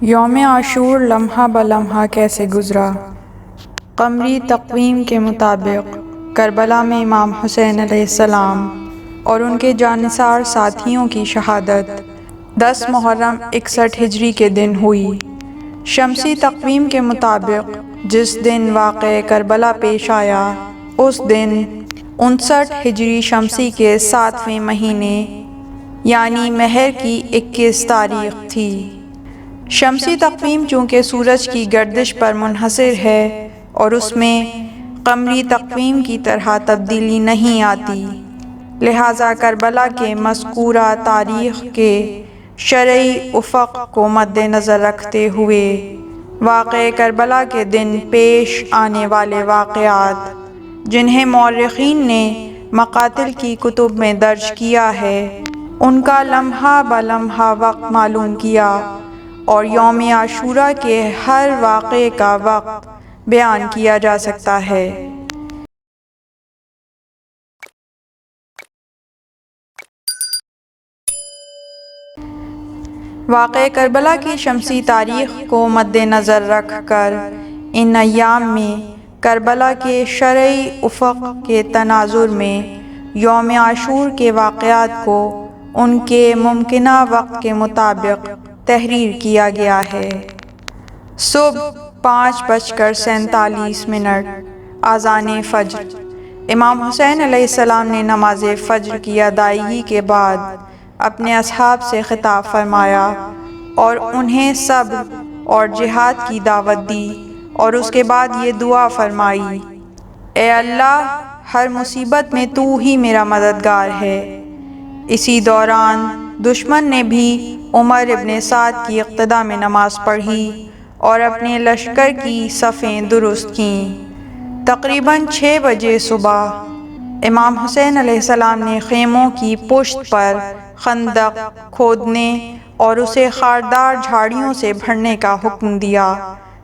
یوم عاشور لمحہ بلمحہ کیسے گزرا۔ قمری تقویم کے مطابق کربلا میں امام حسین علیہ السلام اور ان کے جانثار ساتھیوں کی شہادت 10 محرم 61 ہجری کے دن ہوئی۔ شمسی تقویم کے مطابق جس دن واقعہ کربلا پیش آیا اس دن 59 ہجری شمسی کے 7ویں مہینے یعنی مہر کی 21 تاریخ تھی۔ شمسی تقویم چونکہ سورج کی گردش پر منحصر ہے اور اس میں قمری تقویم کی طرح تبدیلی نہیں آتی، لہٰذا کربلا کے مذکورہ تاریخ کے شرعی افق کو مد نظر رکھتے ہوئے واقعہ کربلا کے دن پیش آنے والے واقعات جنہیں مورخین نے مقاتل کی کتب میں درج کیا ہے ان کا لمحہ بلمحہ وقت معلوم کیا اور یوم عاشورہ کے ہر واقعے کا وقت بیان کیا جا سکتا ہے۔ واقعہ کربلا کی شمسی تاریخ کو مد نظر رکھ کر ان ایام میں کربلا کے شرعی افق کے تناظر میں یوم عاشور کے واقعات کو ان کے ممکنہ وقت کے مطابق تحریر کیا گیا ہے۔ صبح 5:47 اذان فجر۔ امام حسین علیہ السلام نے نماز فجر کی ادائیگی کے بعد اپنے اصحاب سے خطاب فرمایا اور انہیں صبر اور جہاد کی دعوت دی اور اس کے بعد یہ دعا فرمائی: اے اللہ، ہر مصیبت میں تو ہی میرا مددگار ہے۔ اسی دوران دشمن نے بھی عمر ابن سعد کی اقتداء میں نماز پڑھی اور اپنے لشکر کی صفیں درست کیں۔ تقریباً 6 بجے صبح امام حسین علیہ السلام نے خیموں کی پشت پر خندق کھودنے اور اسے خاردار جھاڑیوں سے بھرنے کا حکم دیا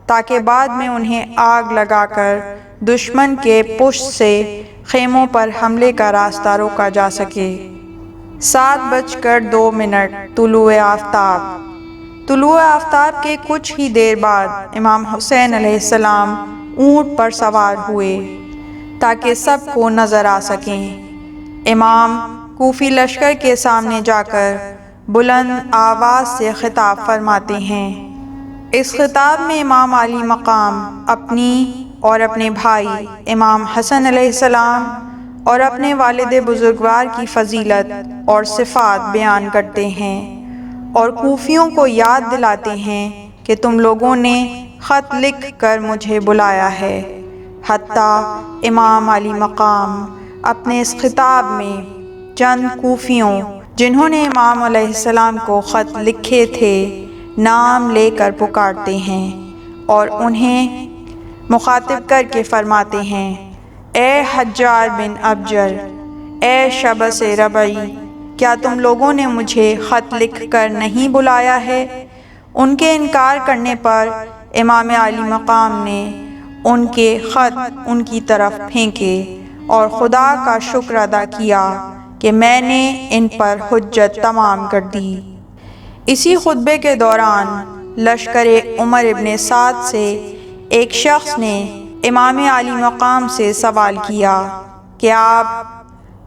تاکہ بعد میں انہیں آگ لگا کر دشمن کے پشت سے خیموں پر حملے کا راستہ روکا جا سکے۔ 7:02 طلوع آفتاب۔ طلوع آفتاب کے کچھ ہی دیر بعد امام حسین علیہ السلام اونٹ پر سوار ہوئے تاکہ سب کو نظر آ سکیں۔ امام کوفی لشکر کے سامنے جا کر بلند آواز سے خطاب فرماتے ہیں۔ اس خطاب میں امام علی مقام اپنی اور اپنے بھائی امام حسن علیہ السلام اور اپنے والد بزرگوار کی فضیلت اور صفات بیان کرتے ہیں اور کوفیوں کو یاد دلاتے ہیں کہ تم لوگوں نے خط لکھ کر مجھے بلایا ہے۔ حتیٰ امام علی مقام اپنے اس خطاب میں چند کوفیوں جنہوں نے امام علیہ السلام کو خط لکھے تھے نام لے کر پکارتے ہیں اور انہیں مخاطب کر کے فرماتے ہیں: اے حجار بن ابجر، اے شبس ربعی، کیا تم لوگوں نے مجھے خط لکھ کر نہیں بلایا ہے؟ ان کے انکار کرنے پر امام علی مقام نے ان کے خط ان کی طرف پھینکے اور خدا کا شکر ادا کیا کہ میں نے ان پر حجت تمام کر دی۔ اسی خطبے کے دوران لشکر عمر ابن سعد سے ایک شخص نے امام علی مقام سے سوال کیا کہ آپ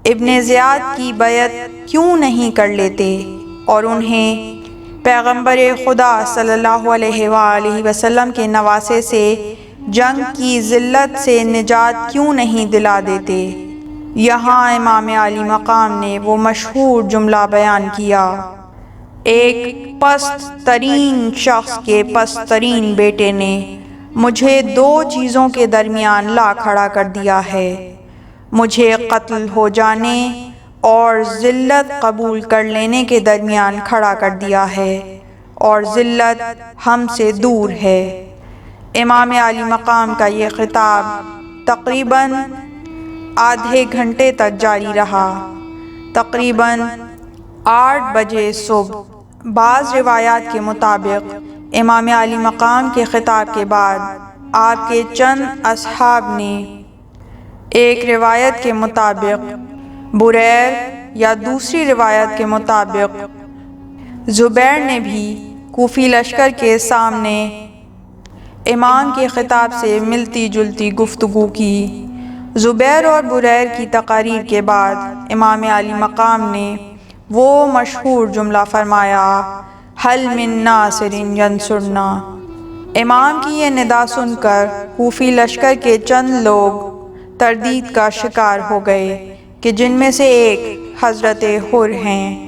ابن زیاد کی بیعت کیوں نہیں کر لیتے اور انہیں پیغمبر خدا صلی اللہ علیہ وآلہ وسلم کے نواسے سے جنگ کی ذلت سے نجات کیوں نہیں دلا دیتے؟ یہاں امام علی مقام نے وہ مشہور جملہ بیان کیا: ایک پست ترین شخص کے پست ترین بیٹے نے مجھے 2 چیزوں کے درمیان لا کھڑا کر دیا ہے، مجھے قتل ہو جانے اور ذلت قبول کر لینے کے درمیان کھڑا کر دیا ہے، اور ذلت ہم سے دور ہے۔ امام علی مقام کا یہ خطاب تقریباً آدھے گھنٹے تک جاری رہا۔ تقریباً 8 بجے صبح بعض روایات کے مطابق امام علی مقام کے خطاب کے بعد آپ کے چند اصحاب نے، ایک روایت کے مطابق بریر یا دوسری روایت کے مطابق زبیر نے بھی کوفی لشکر کے سامنے امام کے خطاب سے ملتی جلتی گفتگو کی۔ زبیر اور بریر کی تقاریر کے بعد امام عالی مقام نے وہ مشہور جملہ فرمایا، حل من ناصر ینصرنا۔ امام کی یہ ندا سن کر کوفی لشکر کے چند لوگ تردید کا شکار ہو گئے کہ جن میں سے ایک حضرت حر ہیں۔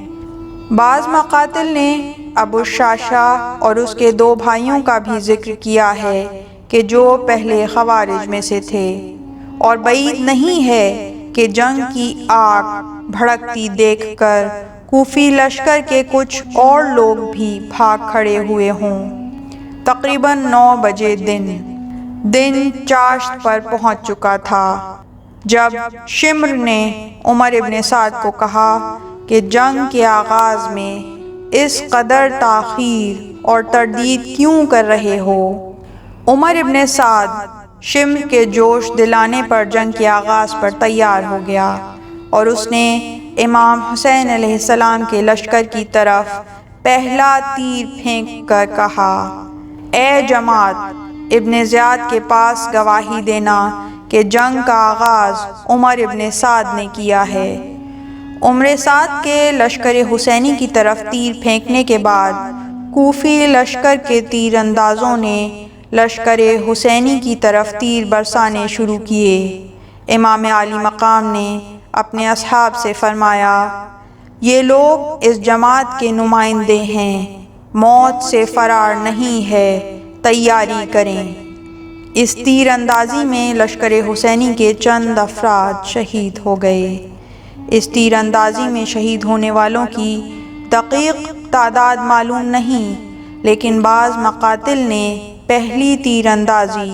بعض مقاتل نے ابو شاشا اور اس کے 2 بھائیوں کا بھی ذکر کیا ہے کہ جو پہلے خوارج میں سے تھے، اور بعید نہیں ہے کہ جنگ کی آگ بھڑکتی دیکھ کر کوفی لشکر کے کچھ اور لوگ بھی بھاگ کھڑے ہوئے ہوں۔ تقریباً 9 بجے دن چاشت پر پہنچ چکا تھا جب شمر نے عمر ابن سعد کو کہا کہ جنگ کے آغاز میں اس قدر تاخیر اور تردید کیوں کر رہے ہو؟ عمر ابن سعد شمر کے جوش دلانے پر جنگ کے آغاز پر تیار ہو گیا اور اس نے امام حسین علیہ السلام کے لشکر کی طرف پہلا تیر پھینک کر کہا، اے جماعت، ابن زیاد کے پاس گواہی دینا کہ جنگ کا آغاز عمر ابن سعد نے کیا ہے۔ عمر سعد کے لشکر حسینی کی طرف تیر پھینکنے کے بعد کوفی لشکر کے تیر اندازوں نے لشکر حسینی کی طرف تیر برسانے شروع کیے۔ امام عالی مقام نے اپنے اصحاب سے فرمایا، یہ لوگ اس جماعت کے نمائندے ہیں، موت سے فرار نہیں ہے، تیاری کریں۔ اس تیر اندازی میں لشکر حسینی کے چند افراد شہید ہو گئے۔ اس تیر اندازی میں شہید ہونے والوں کی دقیق تعداد معلوم نہیں، لیکن بعض مقاتل نے پہلی تیر اندازی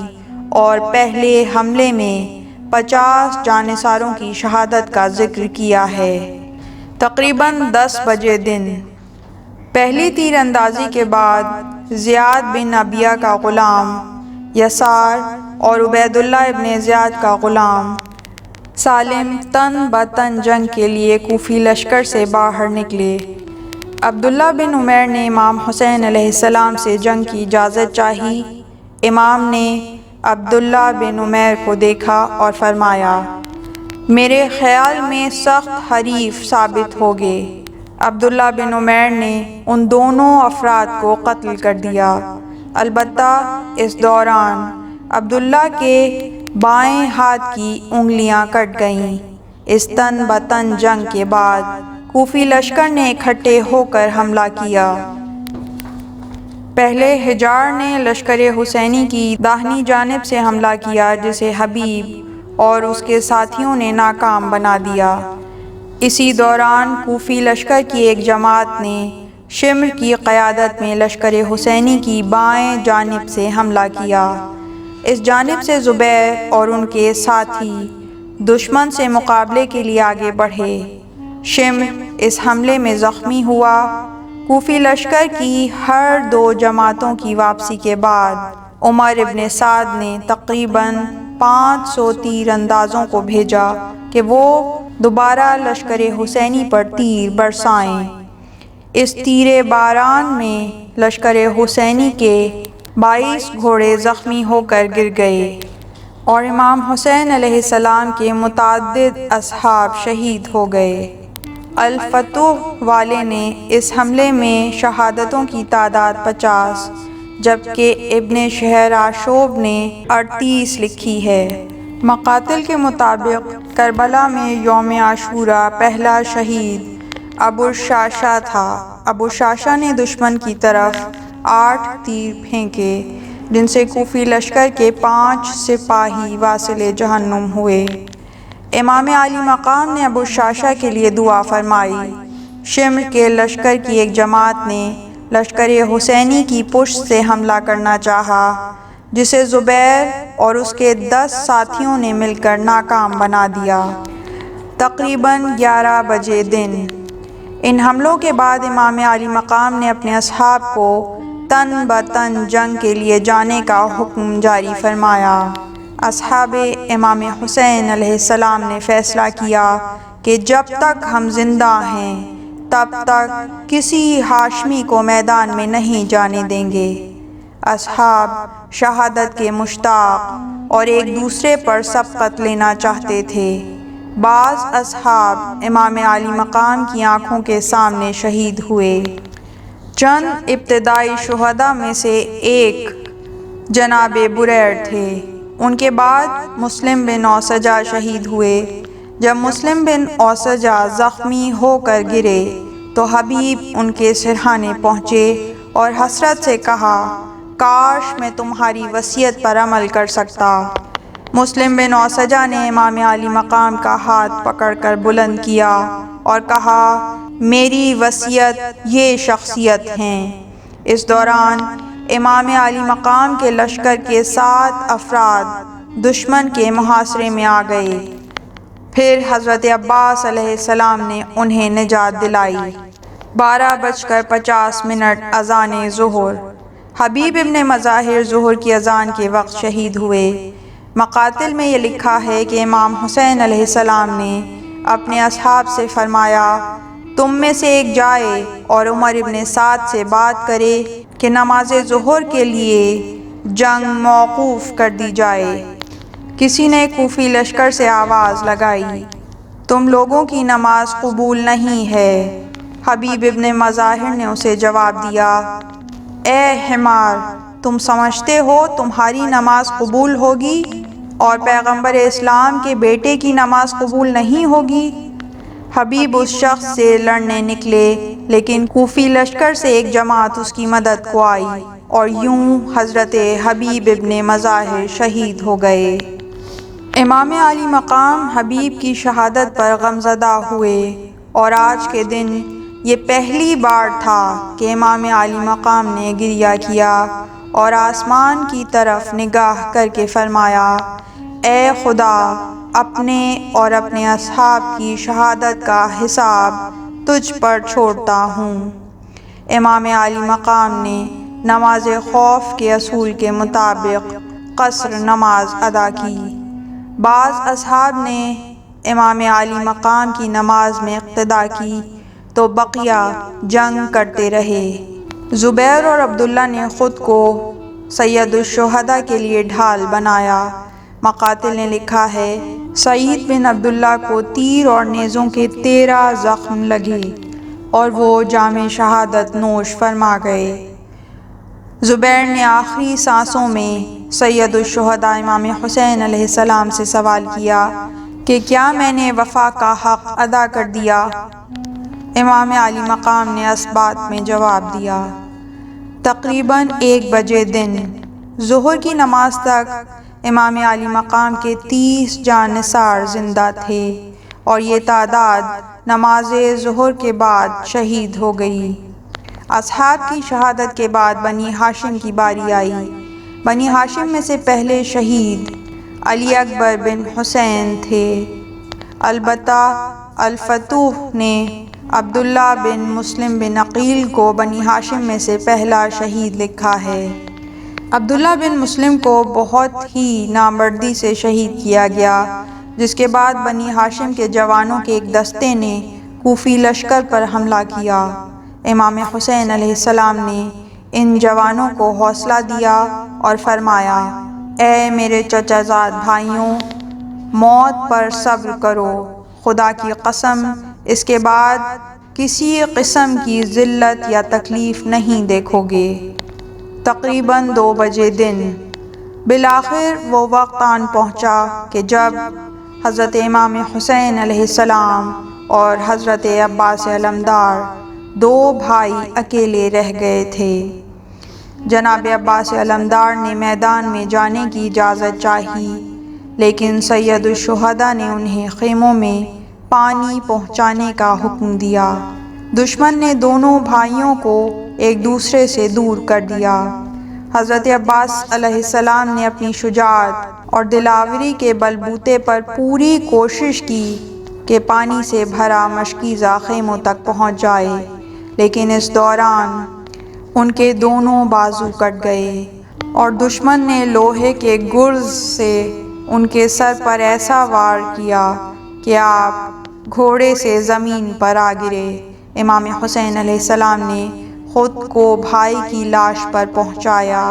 اور پہلے حملے میں 50 جانثاروں کی شہادت کا ذکر کیا ہے۔ تقریباً 10 بجے پہلی تیر اندازی کے بعد زیاد بن ابیہ کا غلام یسار اور عبید اللہ ابن زیاد کا غلام سالم تن بتن جنگ کے لیے کوفی لشکر سے باہر نکلے۔ عبداللہ بن عمیر نے امام حسین علیہ السلام سے جنگ کی اجازت چاہی۔ امام نے عبداللہ بن عمیر کو دیکھا اور فرمایا، میرے خیال میں سخت حریف ثابت ہوگے۔ عبداللہ بن عمیر نے ان دونوں افراد کو قتل کر دیا۔ البتہ اس دوران عبداللہ کے بائیں ہاتھ کی انگلیاں کٹ گئیں۔ اس تن بتن جنگ کے بعد کوفی لشکر نے اکٹھے ہو کر حملہ کیا۔ پہلے حجار نے لشکر حسینی کی داہنی جانب سے حملہ کیا، جسے حبیب اور اس کے ساتھیوں نے ناکام بنا دیا۔ اسی دوران کوفی لشکر کی ایک جماعت نے شمر کی قیادت میں لشکر حسینی کی بائیں جانب سے حملہ کیا۔ اس جانب سے زبیر اور ان کے ساتھی دشمن سے مقابلے کے لیے آگے بڑھے۔ شمر اس حملے میں زخمی ہوا۔ کوفی لشکر کی ہر 2 جماعتوں کی واپسی کے بعد عمر ابن سعد نے تقریباً 500 تیر اندازوں کو بھیجا کہ وہ دوبارہ لشکر حسینی پر تیر برسائیں۔ اس تیر باران میں لشکر حسینی کے 22 گھوڑے زخمی ہو کر گر گئے اور امام حسین علیہ السلام کے متعدد اصحاب شہید ہو گئے۔ الفتوح والے نے اس حملے میں شہادتوں کی تعداد 50 جبکہ ابن شہر آشوب نے 38 لکھی ہے۔ مقاتل کے مطابق کربلا میں یوم عاشوراء پہلا شہید ابو شاشا تھا۔ ابو شاشا نے دشمن کی طرف 8 تیر پھینکے، جن سے کوفی لشکر کے 5 سپاہی واصل جہنم ہوئے۔ امام عالی مقام نے ابو شاشا کے لیے دعا فرمائی۔ شمر کے لشکر کی ایک جماعت نے لشکر حسینی کی پشت سے حملہ کرنا چاہا، جسے زبیر اور اس کے 10 ساتھیوں نے مل کر ناکام بنا دیا۔ تقریباً 11 بجے ان حملوں کے بعد امام عالی مقام نے اپنے اصحاب کو تن بتن جنگ کے لیے جانے کا حکم جاری فرمایا۔ اصحاب امام حسین علیہ السلام نے فیصلہ کیا کہ جب تک ہم زندہ ہیں تب تک کسی ہاشمی کو میدان میں نہیں جانے دیں گے۔ اصحاب شہادت کے مشتاق اور ایک دوسرے پر سبقت لینا چاہتے تھے۔ بعض اصحاب امام عالی مقام کی آنکھوں کے سامنے شہید ہوئے۔ چند ابتدائی شہداء میں سے ایک جناب بریر تھے۔ ان کے بعد مسلم بن اوسجہ شہید ہوئے۔ جب مسلم بن اوسجہ زخمی ہو کر گرے تو حبیب ان کے سرہانے پہنچے اور حسرت سے کہا، کاش میں تمہاری وصیت پر عمل کر سکتا۔ مسلم بن اوسجہ نے امام عالی مقام کا ہاتھ پکڑ کر بلند کیا اور کہا، میری وصیت یہ شخصیت ہیں۔ اس دوران امام عالی مقام کے لشکر کے 7 افراد دشمن کے محاصرے میں آ گئے۔ پھر حضرت عباس علیہ السلام نے انہیں نجات دلائی۔ 12:50 اذان ظہر۔ حبیب ابن مظاہر ظہر کی اذان کے وقت شہید ہوئے۔ مقاتل میں یہ لکھا ہے کہ امام حسین علیہ السلام نے اپنے اصحاب سے فرمایا، تم میں سے ایک جائے اور عمر ابن سعد سے بات کرے کہ نماز ظہر کے لیے جنگ موقوف کر دی جائے۔ کسی نے کوفی لشکر سے آواز لگائی، تم لوگوں کی نماز قبول نہیں ہے۔ حبیب ابن مظاہر نے اسے جواب دیا، اے حمار، تم سمجھتے ہو تمہاری نماز قبول ہوگی اور پیغمبر اسلام کے بیٹے کی نماز قبول نہیں ہوگی؟ حبیب اس شخص سے لڑنے نکلے، لیکن کوفی لشکر سے ایک جماعت اس کی مدد کو آئی اور یوں حضرت حبیب ابن مظاہر شہید ہو گئے۔ امام عالی مقام حبیب کی شہادت پر غمزدہ ہوئے اور آج کے دن یہ پہلی بار تھا کہ امام عالی مقام نے گریہ کیا اور آسمان کی طرف نگاہ کر کے فرمایا، اے خدا، اپنے اور اپنے اصحاب کی شہادت کا حساب تجھ پر چھوڑتا ہوں۔ امام عالی مقام نے نماز خوف کے اصول کے مطابق قصر نماز ادا کی۔ بعض اصحاب نے امام عالی مقام کی نماز میں اقتدا کی تو بقیہ جنگ کرتے رہے۔ زبیر اور عبداللہ نے خود کو سید الشہداء کے لیے ڈھال بنایا۔ مقاتل نے لکھا ہے، سعید بن عبداللہ کو تیر اور نیزوں کے 13 زخم لگے اور وہ جام شہادت نوش فرما گئے۔ زبیر نے آخری سانسوں میں سید الشہداء امام حسین علیہ السلام سے سوال کیا کہ کیا میں نے وفا کا حق ادا کر دیا؟ امام عالی مقام نے اس بات میں جواب دیا۔ تقریباً 1 بجے دن ظہر کی نماز تک امام عالی مقام کے 30 جاں نثار زندہ تھے اور یہ تعداد نماز ظہر کے بعد شہید ہو گئی۔ اصحاب کی شہادت کے بعد بنی ہاشم کی باری آئی۔ بنی ہاشم میں سے پہلے شہید علی اکبر بن حسین تھے۔ البتہ الفتوح نے عبداللہ بن مسلم بن عقیل کو بنی ہاشم میں سے پہلا شہید لکھا ہے۔ عبداللہ بن مسلم کو بہت ہی نامردی سے شہید کیا گیا، جس کے بعد بنی ہاشم کے جوانوں کے ایک دستے نے کوفی لشکر پر حملہ کیا۔ امام حسین علیہ السلام نے ان جوانوں کو حوصلہ دیا اور فرمایا، اے میرے چچا زاد بھائیوں، موت پر صبر کرو، خدا کی قسم اس کے بعد کسی قسم کی ذلت یا تکلیف نہیں دیکھو گے۔ تقریباً 2 بجے دن بالآخر وہ وقت آن پہنچا کہ جب حضرت امام حسین علیہ السلام اور حضرت عباس علمدار 2 بھائی اکیلے رہ گئے تھے۔ جناب عباس علمدار نے میدان میں جانے کی اجازت چاہی، لیکن سید الشہداء نے انہیں خیموں میں پانی پہنچانے کا حکم دیا۔ دشمن نے دونوں بھائیوں کو ایک دوسرے سے دور کر دیا۔ حضرت عباس علیہ السلام نے اپنی شجاعت اور دلاوری کے بلبوتے پر پوری کوشش کی کہ پانی سے بھرا مشکیزہ خیموں تک پہنچ جائے، لیکن اس دوران ان کے دونوں بازو کٹ گئے اور دشمن نے لوہے کے گرز سے ان کے سر پر ایسا وار کیا کہ آپ گھوڑے سے زمین پر آ گرے۔ امام حسین علیہ السلام نے خود کو بھائی کی لاش پر پہنچایا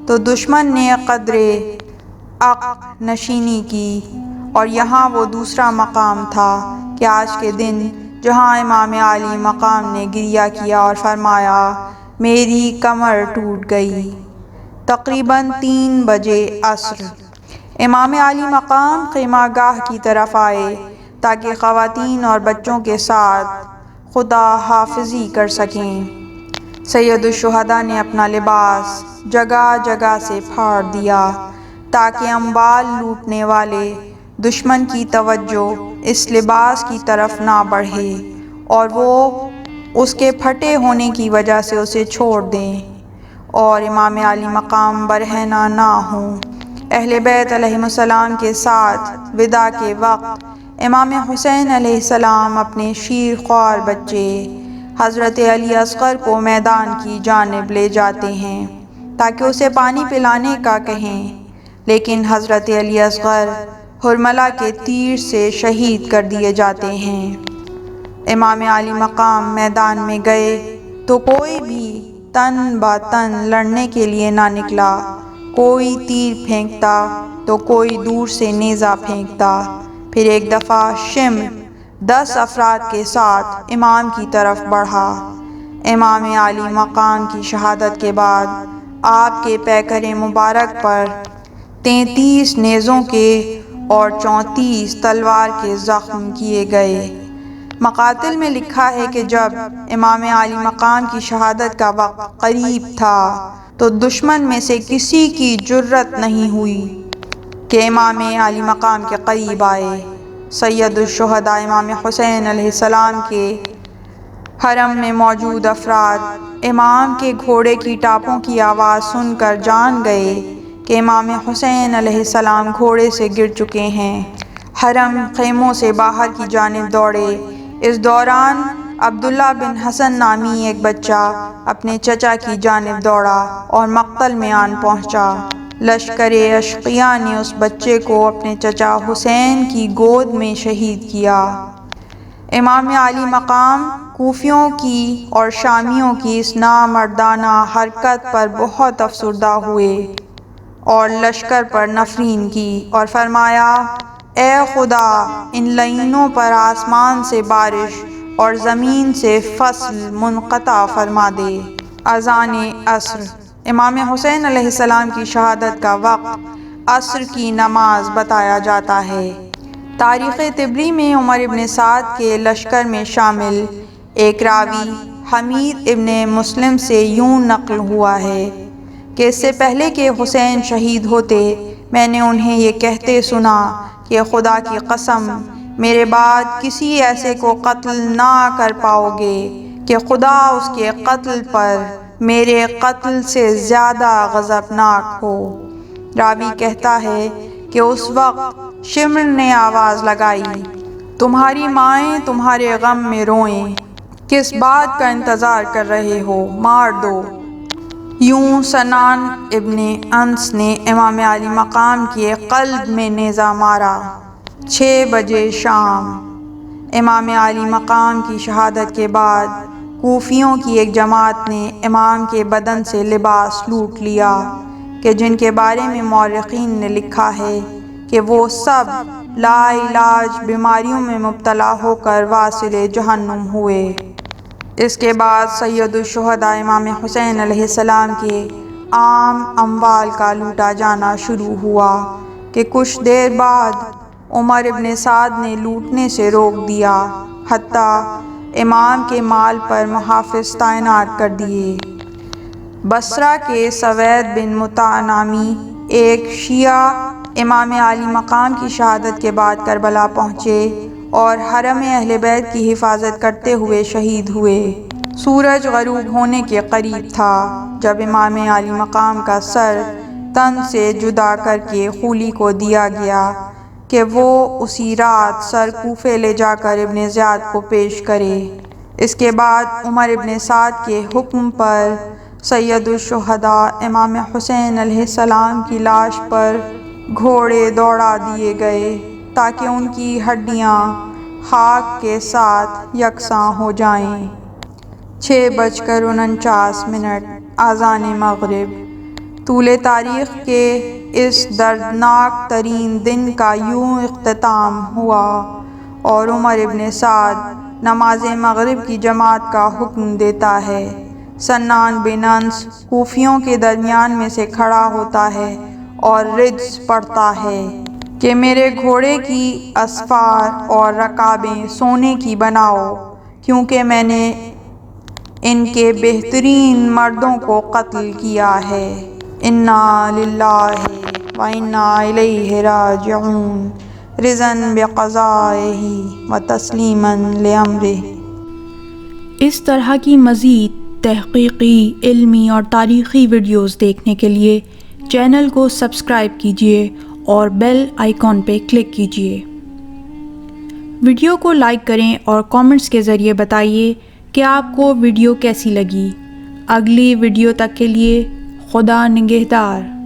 تو دشمن نے قدرے عق نشینی کی، اور یہاں وہ دوسرا مقام تھا کہ آج کے دن جہاں امام علی مقام نے گریہ کیا اور فرمایا میری کمر ٹوٹ گئی۔ تقریباً 3 بجے عصر امام علی مقام خیمہ گاہ کی طرف آئے تاکہ خواتین اور بچوں کے ساتھ خدا حافظی کر سکیں۔ سید الشہداء نے اپنا لباس جگہ جگہ سے پھاڑ دیا تاکہ اموال لوٹنے والے دشمن کی توجہ اس لباس کی طرف نہ بڑھے اور وہ اس کے پھٹے ہونے کی وجہ سے اسے چھوڑ دیں اور امام علی مقام برہنہ نہ ہوں۔ اہل بیت علیہم السلام کے ساتھ وداع کے وقت امام حسین علیہ السلام اپنے شیر خوار بچے حضرت علی اصغر کو میدان کی جانب لے جاتے ہیں تاکہ اسے پانی پلانے کا کہیں، لیکن حضرت علی اصغر حرملہ کے تیر سے شہید کر دیے جاتے ہیں۔ امام علی مقام میدان میں گئے تو کوئی بھی تن با تن لڑنے کے لیے نہ نکلا، کوئی تیر پھینکتا تو کوئی دور سے نیزہ پھینکتا۔ پھر ایک دفعہ شمر 10 افراد کے ساتھ امام کی طرف بڑھا۔ امام علی مقام کی شہادت کے بعد آپ کے پیکر مبارک پر 33 نیزوں کے اور 34 تلوار کے زخم کیے گئے۔ مقاتل میں لکھا ہے کہ جب امام علی مقام کی شہادت کا وقت قریب تھا تو دشمن میں سے کسی کی جرأت نہیں ہوئی کہ امام علی مقام کے قریب آئے۔ سید الشہداء امام حسین علیہ السلام کے حرم میں موجود افراد امام کے گھوڑے کی ٹاپوں کی آواز سن کر جان گئے کہ امام حسین علیہ السلام گھوڑے سے گر چکے ہیں۔ حرم خیموں سے باہر کی جانب دوڑے۔ اس دوران عبداللہ بن حسن نامی ایک بچہ اپنے چچا کی جانب دوڑا اور مقتل میں آن پہنچا۔ لشکر اشقیاء نے اس بچے کو اپنے چچا حسین کی گود میں شہید کیا۔ امام علی مقام کوفیوں کی اور شامیوں کی اس نامردانہ حرکت پر بہت افسردہ ہوئے اور لشکر پر نفرین کی اور فرمایا اے خدا ان لعینوں پر آسمان سے بارش اور زمین سے فصل منقطع فرما دے۔ اذان عصر امام حسین علیہ السلام کی شہادت کا وقت عصر کی نماز بتایا جاتا ہے۔ تاریخ طبری میں عمر ابن سعد کے لشکر میں شامل ایک راوی حمید ابن مسلم سے یوں نقل ہوا ہے کہ اس سے پہلے کہ حسین شہید ہوتے میں نے انہیں یہ کہتے سنا کہ خدا کی قسم میرے بعد کسی ایسے کو قتل نہ کر پاؤ گے کہ خدا اس کے قتل پر میرے قتل سے زیادہ غضبناک ہو۔ راوی کہتا ہے کہ اس وقت شمر نے آواز لگائی تمہاری مائیں تمہارے غم میں روئیں، کس بات کا انتظار کر رہے ہو، مار دو۔ یوں سنان ابن انس نے امام علی مقام کے قلب میں نیزہ مارا۔ 6 بجے شام امام علی مقام کی شہادت کے بعد کوفیوں کی ایک جماعت نے امام کے بدن سے لباس لوٹ لیا کہ جن کے بارے میں مورخین نے لکھا ہے کہ وہ سب لا علاج بیماریوں میں مبتلا ہو کر واصل جہنم ہوئے۔ اس کے بعد سید الشہداء امام حسین علیہ السلام کے عام اموال کا لوٹا جانا شروع ہوا کہ کچھ دیر بعد عمر ابن سعد نے لوٹنے سے روک دیا، حتیٰ امام کے مال پر محافظ تعینات کر دیے۔ بصرہ کے سوید بن مطاع نامی ایک شیعہ امام علی مقام کی شہادت کے بعد کربلا پہنچے اور حرم اہل بیت کی حفاظت کرتے ہوئے شہید ہوئے۔ سورج غروب ہونے کے قریب تھا جب امام علی مقام کا سر تن سے جدا کر کے خولی کو دیا گیا کہ وہ اسی رات سر کوفے لے جا کر ابن زیاد کو پیش کرے۔ اس کے بعد عمر ابن سعد کے حکم پر سید الشہداء امام حسین علیہ السلام کی لاش پر گھوڑے دوڑا دیے گئے تاکہ ان کی ہڈیاں خاک کے ساتھ یکساں ہو جائیں۔ 6:49 اذان مغرب۔ طول تاریخ کے اس دردناک ترین دن کا یوں اختتام ہوا اور عمر ابن سعد نماز مغرب کی جماعت کا حکم دیتا ہے۔ سنان بن انس کوفیوں کے درمیان میں سے کھڑا ہوتا ہے اور رجز پڑھتا ہے کہ میرے گھوڑے کی اسفار اور رکابیں سونے کی بناؤ، کیونکہ میں نے ان کے بہترین مردوں کو قتل کیا ہے۔ انا للہ و انا الیہ راجعون، رضا بقضائہ و تسلیما لامرہ۔ اس طرح کی مزید تحقیقی، علمی اور تاریخی ویڈیوز دیکھنے کے لیے چینل کو سبسکرائب کیجیے اور بیل آئیکن پہ کلک کیجیے۔ ویڈیو کو لائک کریں اور کامنٹس کے ذریعے بتائیے کہ آپ کو ویڈیو کیسی لگی۔ اگلی ویڈیو تک کے لیے خدا نگہدار۔